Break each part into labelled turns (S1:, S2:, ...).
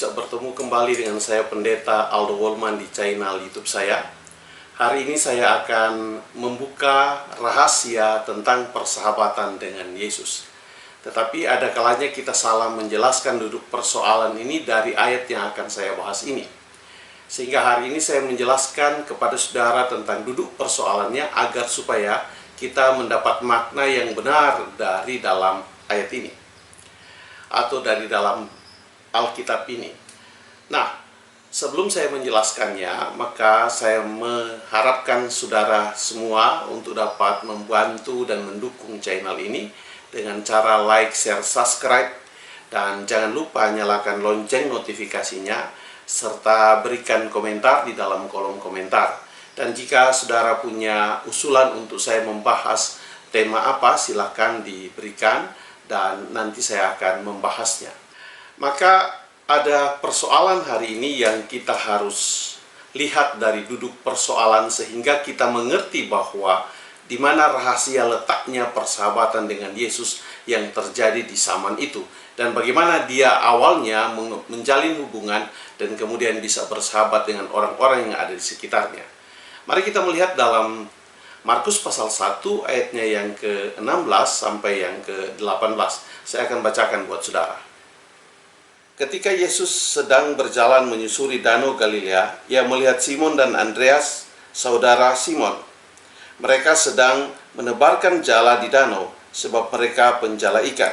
S1: bisa bertemu kembali dengan saya Pendeta Aldo Wolman di channel YouTube saya. Hari ini saya akan membuka rahasia tentang persahabatan dengan Yesus. Tetapi ada kalanya kita salah menjelaskan duduk persoalan ini dari ayat yang akan saya bahas ini. Sehingga hari ini saya menjelaskan kepada saudara tentang duduk persoalannya agar supaya kita mendapat makna yang benar dari dalam ayat ini atau dari dalam Alkitab ini. Nah, sebelum saya menjelaskannya, maka saya mengharapkan saudara semua untuk dapat membantu dan mendukung channel ini dengan cara like, share, subscribe, dan jangan lupa nyalakan lonceng notifikasinya serta berikan komentar di dalam kolom komentar. Dan jika saudara punya usulan untuk saya membahas tema apa, silakan diberikan dan nanti saya akan membahasnya. Maka ada persoalan hari ini yang kita harus lihat dari duduk persoalan sehingga kita mengerti bahwa di mana rahasia letaknya persahabatan dengan Yesus yang terjadi di zaman itu dan bagaimana dia awalnya menjalin hubungan dan kemudian bisa bersahabat dengan orang-orang yang ada di sekitarnya. Mari kita melihat dalam Markus pasal 1 ayatnya yang ke-16 sampai yang ke-18. Saya akan bacakan buat saudara. Ketika Yesus sedang berjalan menyusuri Danau Galilea, ia melihat Simon dan Andreas, saudara Simon. Mereka sedang menebarkan jala di danau, sebab mereka penjala ikan.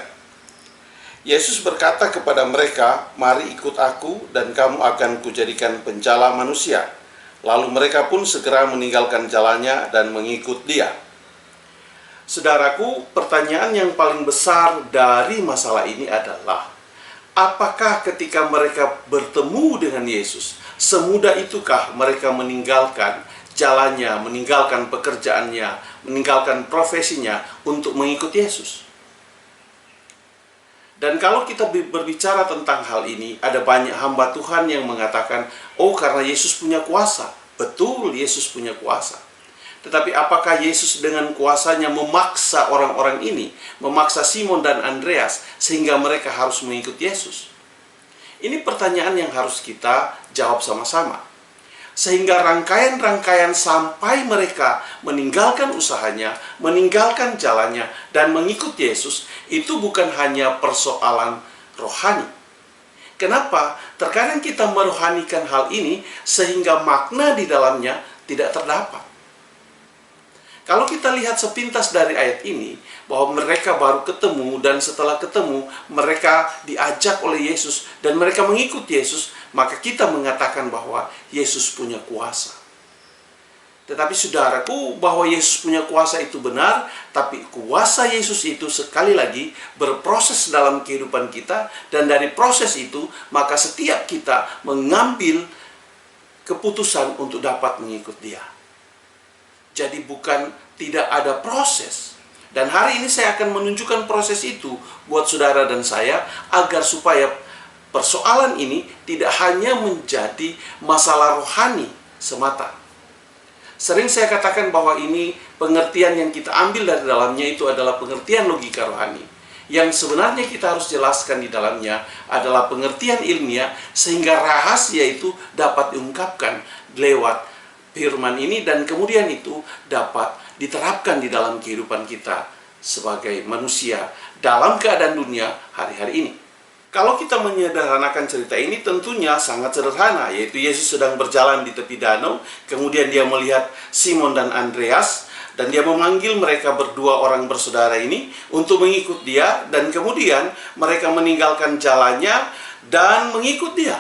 S1: Yesus berkata kepada mereka, "Mari ikut aku, dan kamu akan kujadikan penjala manusia." Lalu mereka pun segera meninggalkan jalannya dan mengikut dia. Saudaraku, pertanyaan yang paling besar dari masalah ini adalah, apakah ketika mereka bertemu dengan Yesus, semudah itukah mereka meninggalkan jalannya, meninggalkan pekerjaannya, meninggalkan profesinya untuk mengikut Yesus? Dan kalau kita berbicara tentang hal ini, ada banyak hamba Tuhan yang mengatakan, oh karena Yesus punya kuasa. Betul, Yesus punya kuasa. Tetapi apakah Yesus dengan kuasanya memaksa orang-orang ini, memaksa Simon dan Andreas, sehingga mereka harus mengikut Yesus? Ini pertanyaan yang harus kita jawab sama-sama. Sehingga rangkaian-rangkaian sampai mereka meninggalkan usahanya, meninggalkan jalannya, dan mengikut Yesus, itu bukan hanya persoalan rohani. Kenapa? Terkadang kita merohanikan hal ini sehingga makna di dalamnya tidak terdapat. Kalau kita lihat sepintas dari ayat ini, bahwa mereka baru ketemu dan setelah ketemu mereka diajak oleh Yesus dan mereka mengikut Yesus, maka kita mengatakan bahwa Yesus punya kuasa. Tetapi saudaraku, bahwa Yesus punya kuasa itu benar, tapi kuasa Yesus itu sekali lagi berproses dalam kehidupan kita, dan dari proses itu maka setiap kita mengambil keputusan untuk dapat mengikut Dia. Jadi bukan tidak ada proses. Dan hari ini saya akan menunjukkan proses itu buat saudara dan saya agar supaya persoalan ini tidak hanya menjadi masalah rohani semata. Sering saya katakan bahwa ini pengertian yang kita ambil dari dalamnya itu adalah pengertian logika rohani. Yang sebenarnya kita harus jelaskan di dalamnya adalah pengertian ilmiah sehingga rahasia itu dapat diungkapkan lewat firman ini dan kemudian itu dapat diterapkan di dalam kehidupan kita sebagai manusia dalam keadaan dunia hari-hari ini. Kalau kita menyederhanakan cerita ini tentunya sangat sederhana, yaitu Yesus sedang berjalan di tepi danau, kemudian dia melihat Simon dan Andreas, dan dia memanggil mereka berdua orang bersaudara ini untuk mengikut dia, dan kemudian mereka meninggalkan jalannya dan mengikut dia.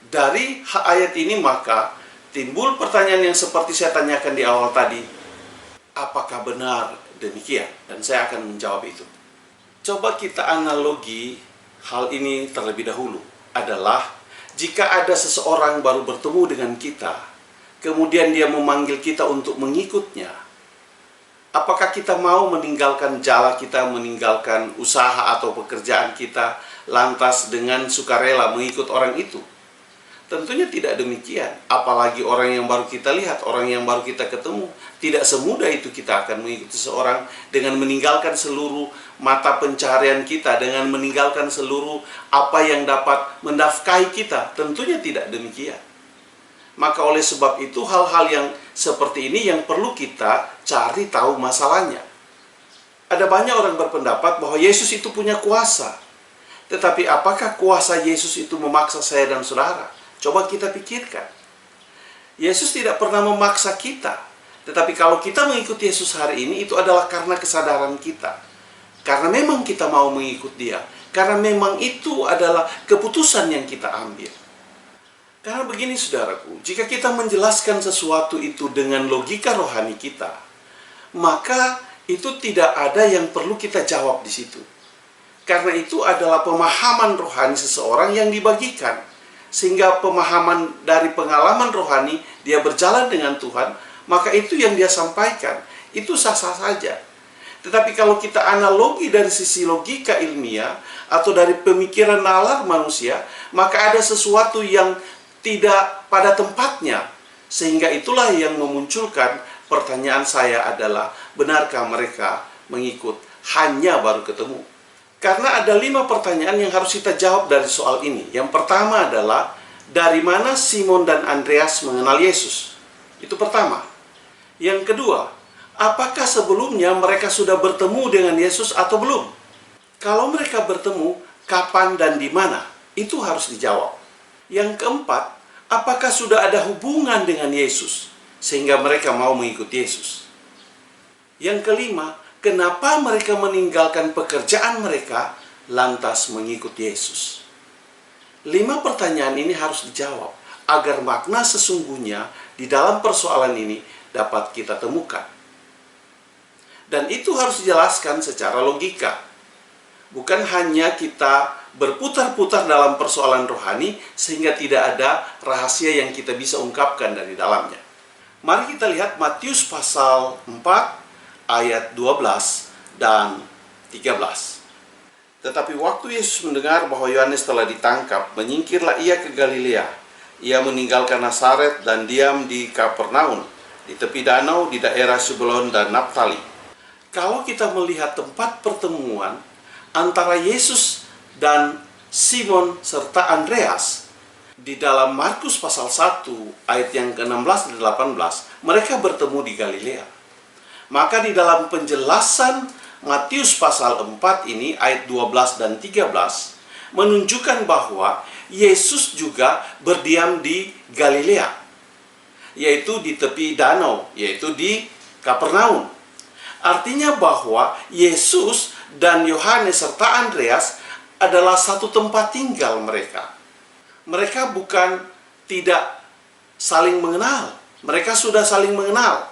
S1: Dari ayat ini maka timbul pertanyaan yang seperti saya tanyakan di awal tadi, apakah benar demikian? Dan saya akan menjawab itu. Coba kita analogi hal ini terlebih dahulu, adalah jika ada seseorang baru bertemu dengan kita, kemudian dia memanggil kita untuk mengikutnya, apakah kita mau meninggalkan jala kita, meninggalkan usaha atau pekerjaan kita, lantas dengan sukarela mengikut orang itu? Tentunya tidak demikian. Apalagi orang yang baru kita lihat, orang yang baru kita ketemu. Tidak semudah itu kita akan mengikuti seorang dengan meninggalkan seluruh mata pencaharian kita, dengan meninggalkan seluruh apa yang dapat menafkahi kita. Tentunya tidak demikian. Maka oleh sebab itu hal-hal yang seperti ini yang perlu kita cari tahu masalahnya. Ada banyak orang berpendapat bahwa Yesus itu punya kuasa. Tetapi apakah kuasa Yesus itu memaksa saya dan saudara? Coba kita pikirkan. Yesus tidak pernah memaksa kita. Tetapi kalau kita mengikuti Yesus hari ini, itu adalah karena kesadaran kita. Karena memang kita mau mengikut Dia. Karena memang itu adalah keputusan yang kita ambil. Karena begini saudaraku, jika kita menjelaskan sesuatu itu dengan logika rohani kita, maka itu tidak ada yang perlu kita jawab di situ. Karena itu adalah pemahaman rohani seseorang yang dibagikan. Sehingga pemahaman dari pengalaman rohani, dia berjalan dengan Tuhan, maka itu yang dia sampaikan. Itu sah-sah saja. Tetapi kalau kita analogi dari sisi logika ilmiah, atau dari pemikiran nalar manusia, maka ada sesuatu yang tidak pada tempatnya. Sehingga itulah yang memunculkan pertanyaan saya adalah, benarkah mereka mengikut hanya baru ketemu? Karena ada 5 pertanyaan yang harus kita jawab dari soal ini. Yang pertama adalah, dari mana Simon dan Andreas mengenal Yesus? Itu pertama. Yang kedua, apakah sebelumnya mereka sudah bertemu dengan Yesus atau belum? Kalau mereka bertemu, kapan dan di mana? Itu harus dijawab. Yang keempat, apakah sudah ada hubungan dengan Yesus sehingga mereka mau mengikuti Yesus? Yang kelima, kenapa mereka meninggalkan pekerjaan mereka lantas mengikuti Yesus? 5 pertanyaan ini harus dijawab agar makna sesungguhnya di dalam persoalan ini dapat kita temukan. Dan itu harus dijelaskan secara logika. Bukan hanya kita berputar-putar dalam persoalan rohani sehingga tidak ada rahasia yang kita bisa ungkapkan dari dalamnya. Mari kita lihat Matius pasal 4 ayat 12 dan 13. Tetapi waktu Yesus mendengar bahwa Yohanes telah ditangkap, menyingkirlah ia ke Galilea. Ia meninggalkan Nazaret dan diam di Kapernaum, di tepi danau di daerah Zebulon dan Naftali. Kalau kita melihat tempat pertemuan antara Yesus dan Simon serta Andreas di dalam Markus pasal 1 ayat yang ke-16 dan 18, mereka bertemu di Galilea. Maka di dalam penjelasan Matius pasal 4 ini ayat 12 dan 13 menunjukkan bahwa Yesus juga berdiam di Galilea, yaitu di tepi danau, yaitu di Kapernaum. Artinya bahwa Yesus dan Yohanes serta Andreas adalah satu tempat tinggal mereka. Mereka bukan tidak saling mengenal, mereka sudah saling mengenal.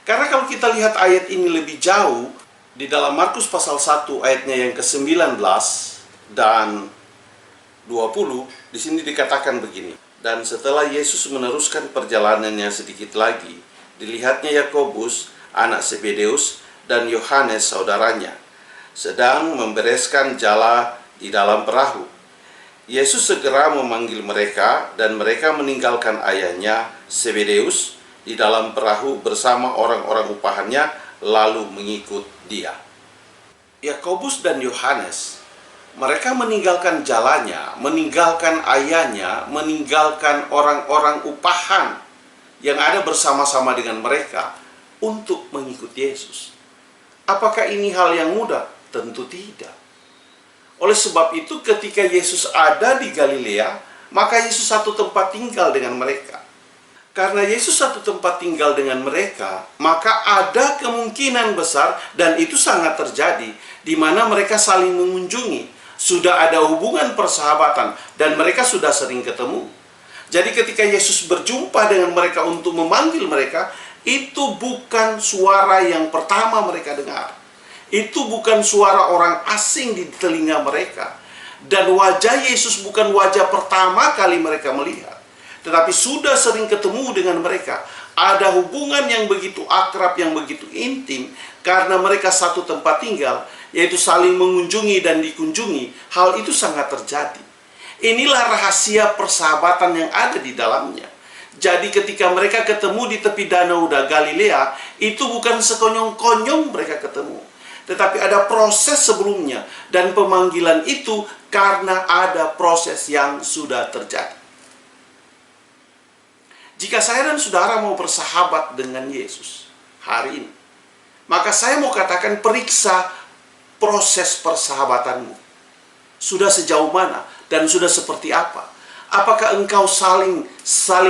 S1: Karena kalau kita lihat ayat ini lebih jauh, di dalam Markus pasal 1 ayatnya yang ke-19 dan 20, di sini dikatakan begini. Dan setelah Yesus meneruskan perjalanannya sedikit lagi, dilihatnya Yakobus, anak Zebedeus, dan Yohanes saudaranya, sedang membereskan jala di dalam perahu. Yesus segera memanggil mereka, dan mereka meninggalkan ayahnya Zebedeus di dalam perahu bersama orang-orang upahannya, lalu mengikut dia. Yakobus dan Yohanes, mereka meninggalkan jalannya, meninggalkan ayahnya, meninggalkan orang-orang upahan yang ada bersama-sama dengan mereka untuk mengikuti Yesus. Apakah ini hal yang mudah? Tentu tidak. Oleh sebab itu ketika Yesus ada di Galilea, maka Yesus satu tempat tinggal dengan mereka. Karena Yesus satu tempat tinggal dengan mereka, maka ada kemungkinan besar, dan itu sangat terjadi, di mana mereka saling mengunjungi. Sudah ada hubungan persahabatan, dan mereka sudah sering ketemu. Jadi ketika Yesus berjumpa dengan mereka untuk memanggil mereka, itu bukan suara yang pertama mereka dengar. Itu bukan suara orang asing di telinga mereka. Dan wajah Yesus bukan wajah pertama kali mereka melihat. Tetapi sudah sering ketemu dengan mereka. Ada hubungan yang begitu akrab, yang begitu intim, karena mereka satu tempat tinggal, yaitu saling mengunjungi dan dikunjungi. Hal itu sangat terjadi. Inilah rahasia persahabatan yang ada di dalamnya. Jadi ketika mereka ketemu di tepi danau Galilea, itu bukan sekonyong-konyong mereka ketemu. Tetapi ada proses sebelumnya. Dan pemanggilan itu karena ada proses yang sudah terjadi. Jika saya dan saudara mau bersahabat dengan Yesus hari ini, maka saya mau katakan periksa proses persahabatanmu. Sudah sejauh mana dan sudah seperti apa? Apakah engkau saling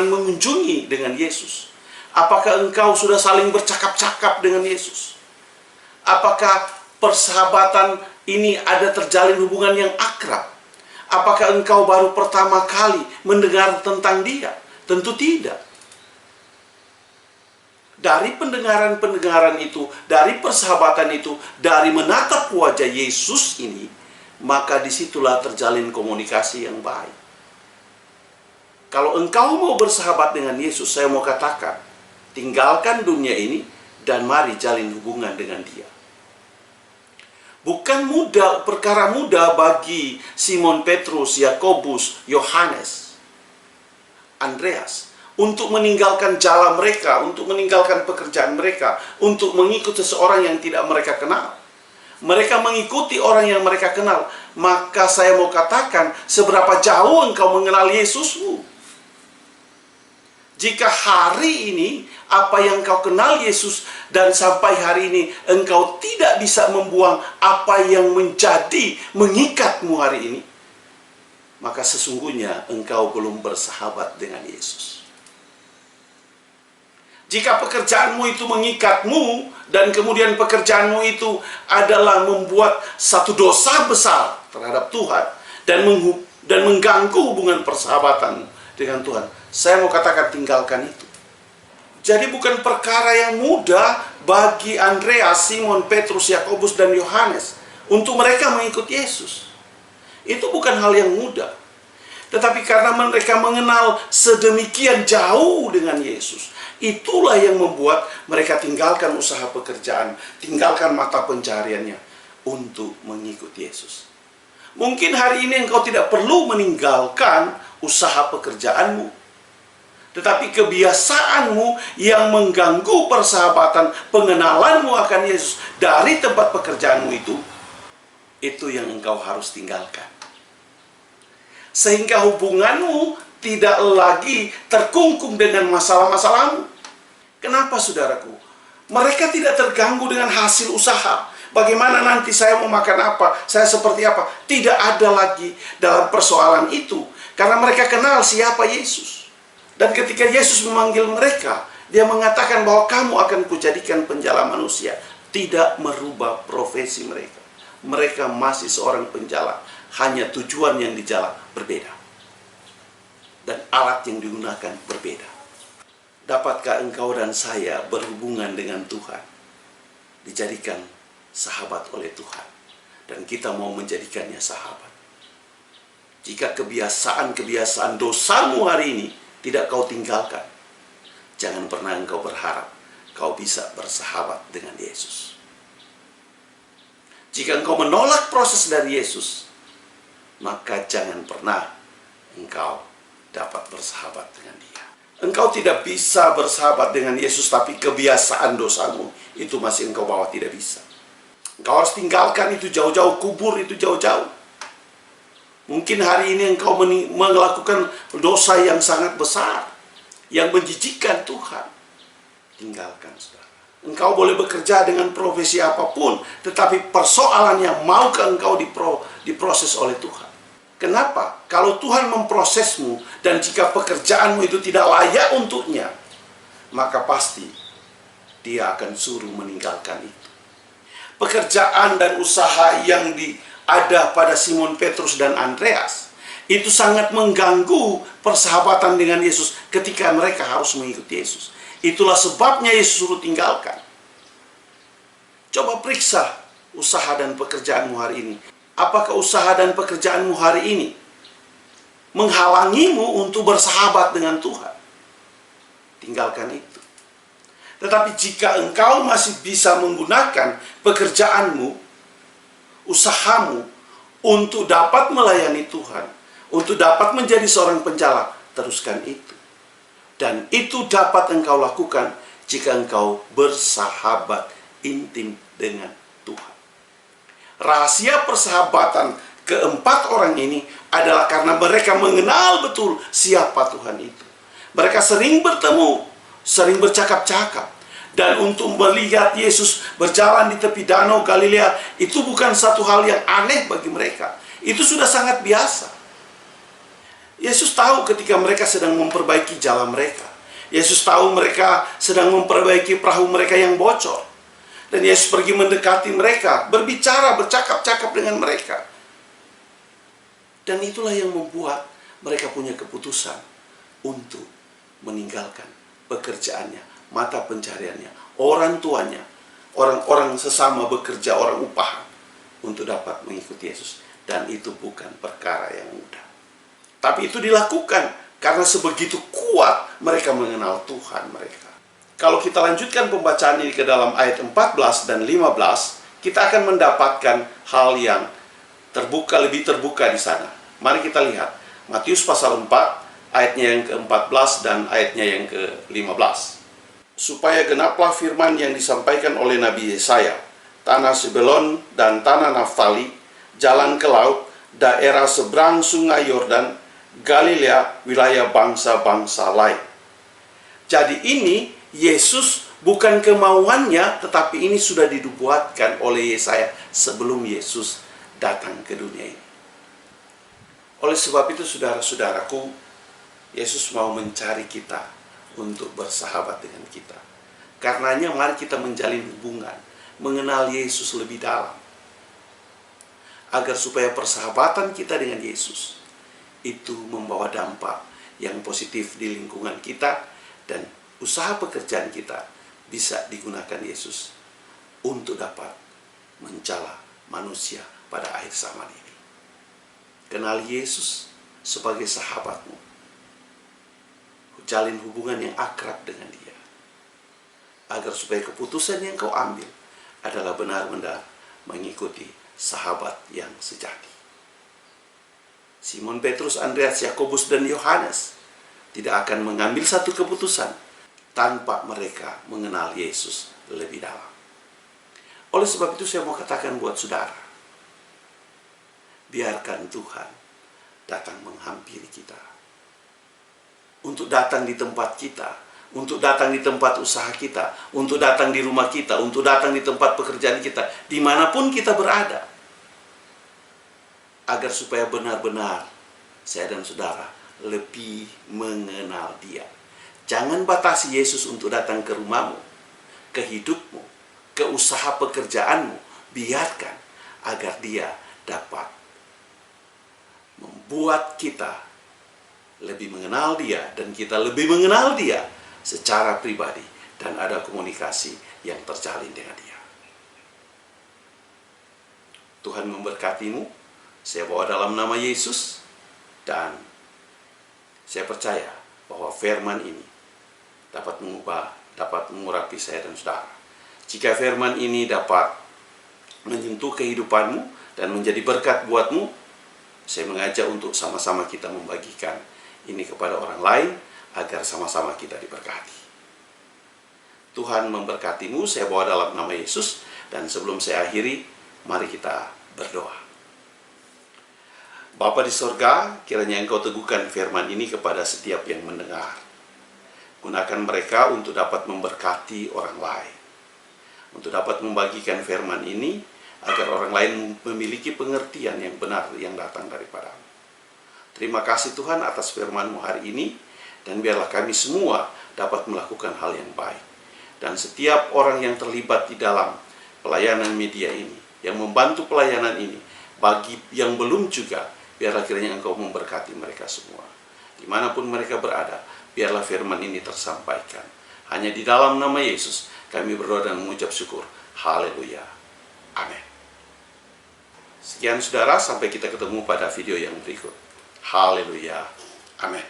S1: mengunjungi dengan Yesus? Apakah engkau sudah saling bercakap-cakap dengan Yesus? Apakah persahabatan ini ada terjalin hubungan yang akrab? Apakah engkau baru pertama kali mendengar tentang Dia? Tentu tidak. Dari pendengaran-pendengaran itu, dari persahabatan itu, dari menatap wajah Yesus ini, maka disitulah terjalin komunikasi yang baik. Kalau engkau mau bersahabat dengan Yesus, saya mau katakan, tinggalkan dunia ini dan mari jalin hubungan dengan Dia. Bukan perkara mudah bagi Simon Petrus, Yakobus, Yohanes, Andreas untuk meninggalkan jalan mereka, untuk meninggalkan pekerjaan mereka, untuk mengikuti seseorang yang tidak mereka kenal. Mereka mengikuti orang yang mereka kenal. Maka saya mau katakan, seberapa jauh engkau mengenal Yesusmu? Jika hari ini apa yang kau kenal Yesus dan sampai hari ini engkau tidak bisa membuang apa yang mengikatmu hari ini, maka sesungguhnya engkau belum bersahabat dengan Yesus. Jika pekerjaanmu itu mengikatmu dan kemudian pekerjaanmu itu adalah membuat satu dosa besar terhadap Tuhan dan mengganggu hubungan persahabatan dengan Tuhan, saya mau katakan tinggalkan itu. Jadi bukan perkara yang mudah bagi Andreas, Simon, Petrus, Yakobus, dan Yohanes untuk mereka mengikut Yesus. Itu bukan hal yang mudah. Tetapi karena mereka mengenal sedemikian jauh dengan Yesus, itulah yang membuat mereka tinggalkan usaha pekerjaan, tinggalkan mata pencariannya untuk mengikut Yesus. Mungkin hari ini engkau tidak perlu meninggalkan usaha pekerjaanmu, tetapi kebiasaanmu yang mengganggu persahabatan, pengenalanmu akan Yesus dari tempat pekerjaanmu itu yang engkau harus tinggalkan. Sehingga hubunganmu tidak lagi terkungkung dengan masalah-masalahmu. Kenapa, saudaraku? Mereka tidak terganggu dengan hasil usaha. Bagaimana nanti saya mau makan apa? Saya seperti apa? Tidak ada lagi dalam persoalan itu. Karena mereka kenal siapa Yesus. Dan ketika Yesus memanggil mereka, Dia mengatakan bahwa kamu akan kujadikan penjala manusia. Tidak merubah profesi mereka. Mereka masih seorang penjala. Hanya tujuan yang dijala berbeda. Dan alat yang digunakan berbeda. Dapatkah engkau dan saya berhubungan dengan Tuhan? Dijadikan sahabat oleh Tuhan. Dan kita mau menjadikannya sahabat. Jika kebiasaan-kebiasaan dosamu hari ini tidak kau tinggalkan, jangan pernah engkau berharap kau bisa bersahabat dengan Yesus. Jika engkau menolak proses dari Yesus, maka jangan pernah engkau dapat bersahabat dengan Dia. Engkau tidak bisa bersahabat dengan Yesus, tapi kebiasaan dosamu itu masih engkau bawa, tidak bisa. Engkau harus tinggalkan itu jauh-jauh, kubur itu jauh-jauh. Mungkin hari ini engkau melakukan dosa yang sangat besar, yang menjijikkan Tuhan. Tinggalkan, saudara. Engkau boleh bekerja dengan profesi apapun, tetapi persoalannya maukah engkau diproses oleh Tuhan? Kenapa? Kalau Tuhan memprosesmu dan jika pekerjaanmu itu tidak layak untuknya, maka pasti Dia akan suruh meninggalkan itu. Pekerjaan dan usaha yang ada pada Simon Petrus dan Andreas itu sangat mengganggu persahabatan dengan Yesus ketika mereka harus mengikuti Yesus. Itulah sebabnya Yesus suruh tinggalkan. Coba periksa usaha dan pekerjaanmu hari ini. Apakah usaha dan pekerjaanmu hari ini menghalangimu untuk bersahabat dengan Tuhan? Tinggalkan itu. Tetapi jika engkau masih bisa menggunakan pekerjaanmu, usahamu untuk dapat melayani Tuhan, untuk dapat menjadi seorang penjala, teruskan itu. Dan itu dapat engkau lakukan jika engkau bersahabat intim dengan Tuhan. Rahasia persahabatan keempat orang ini adalah karena mereka mengenal betul siapa Tuhan itu. Mereka sering bertemu, sering bercakap-cakap. Dan untuk melihat Yesus berjalan di tepi danau Galilea, itu bukan satu hal yang aneh bagi mereka. Itu sudah sangat biasa. Yesus tahu ketika mereka sedang memperbaiki jalan mereka. Yesus tahu mereka sedang memperbaiki perahu mereka yang bocor. Dan Yesus pergi mendekati mereka, berbicara, bercakap-cakap dengan mereka. Dan itulah yang membuat mereka punya keputusan untuk meninggalkan pekerjaannya, mata pencariannya, orang tuanya, orang-orang sesama bekerja, orang upahan, untuk dapat mengikuti Yesus. Dan itu bukan perkara yang mudah. Tapi itu dilakukan karena sebegitu kuat mereka mengenal Tuhan mereka. Kalau kita lanjutkan pembacaan ini ke dalam ayat 14 dan 15, kita akan mendapatkan hal yang lebih terbuka di sana. Mari kita lihat Matius pasal 4, ayatnya yang ke-14 dan ayatnya yang ke-15. Supaya genaplah firman yang disampaikan oleh Nabi Yesaya, tanah Zebulon dan tanah Naftali, jalan ke laut, daerah seberang sungai Yordan, Galilea, wilayah bangsa-bangsa lain. Jadi ini Yesus bukan kemauannya, tetapi ini sudah dibuatkan oleh Yesaya sebelum Yesus datang ke dunia ini. Oleh sebab itu, saudara-saudaraku, Yesus mau mencari kita untuk bersahabat dengan kita. Karenanya mari kita menjalin hubungan, mengenal Yesus lebih dalam. Agar supaya persahabatan kita dengan Yesus itu membawa dampak yang positif di lingkungan kita, dan usaha pekerjaan kita bisa digunakan Yesus untuk dapat mencela manusia pada akhir zaman ini. Kenal Yesus sebagai sahabatmu. Jalin hubungan yang akrab dengan Dia. Agar supaya keputusan yang kau ambil adalah benar-benar mengikuti sahabat yang sejati. Simon Petrus, Andreas, Yakobus, dan Yohanes tidak akan mengambil satu keputusan tanpa mereka mengenal Yesus lebih dalam. Oleh sebab itu saya mau katakan buat saudara, biarkan Tuhan datang menghampiri kita. Untuk datang di tempat kita, untuk datang di tempat usaha kita, untuk datang di rumah kita, untuk datang di tempat pekerjaan kita, dimanapun kita berada. Agar supaya benar-benar saya dan saudara lebih mengenal Dia. Jangan batasi Yesus untuk datang ke rumahmu, ke hidupmu, ke usaha pekerjaanmu. Biarkan agar Dia dapat membuat kita lebih mengenal Dia, dan kita lebih mengenal Dia secara pribadi, dan ada komunikasi yang terjalin dengan Dia. Tuhan memberkatimu. Saya bawa dalam nama Yesus, dan saya percaya bahwa firman ini dapat mengubah, dapat mengurapi saya dan saudara. Jika firman ini dapat menyentuh kehidupanmu dan menjadi berkat buatmu, saya mengajak untuk sama-sama kita membagikan ini kepada orang lain, agar sama-sama kita diberkati. Tuhan memberkatimu. Saya bawa dalam nama Yesus, dan sebelum saya akhiri, mari kita berdoa. Bapa di sorga, kiranya Engkau teguhkan firman ini kepada setiap yang mendengar. Gunakan mereka untuk dapat memberkati orang lain, untuk dapat membagikan firman ini, agar orang lain memiliki pengertian yang benar yang datang daripada-Mu. Terima kasih Tuhan atas firman-Mu hari ini, dan biarlah kami semua dapat melakukan hal yang baik. Dan setiap orang yang terlibat di dalam pelayanan media ini, yang membantu pelayanan ini, bagi yang belum juga, biarlah kiranya Engkau memberkati mereka semua. Dimanapun mereka berada, biarlah firman ini tersampaikan. Hanya di dalam nama Yesus kami berdoa dan mengucap syukur. Haleluya. Amin. Sekian saudara, sampai kita ketemu pada video yang berikut. Haleluya. Amin.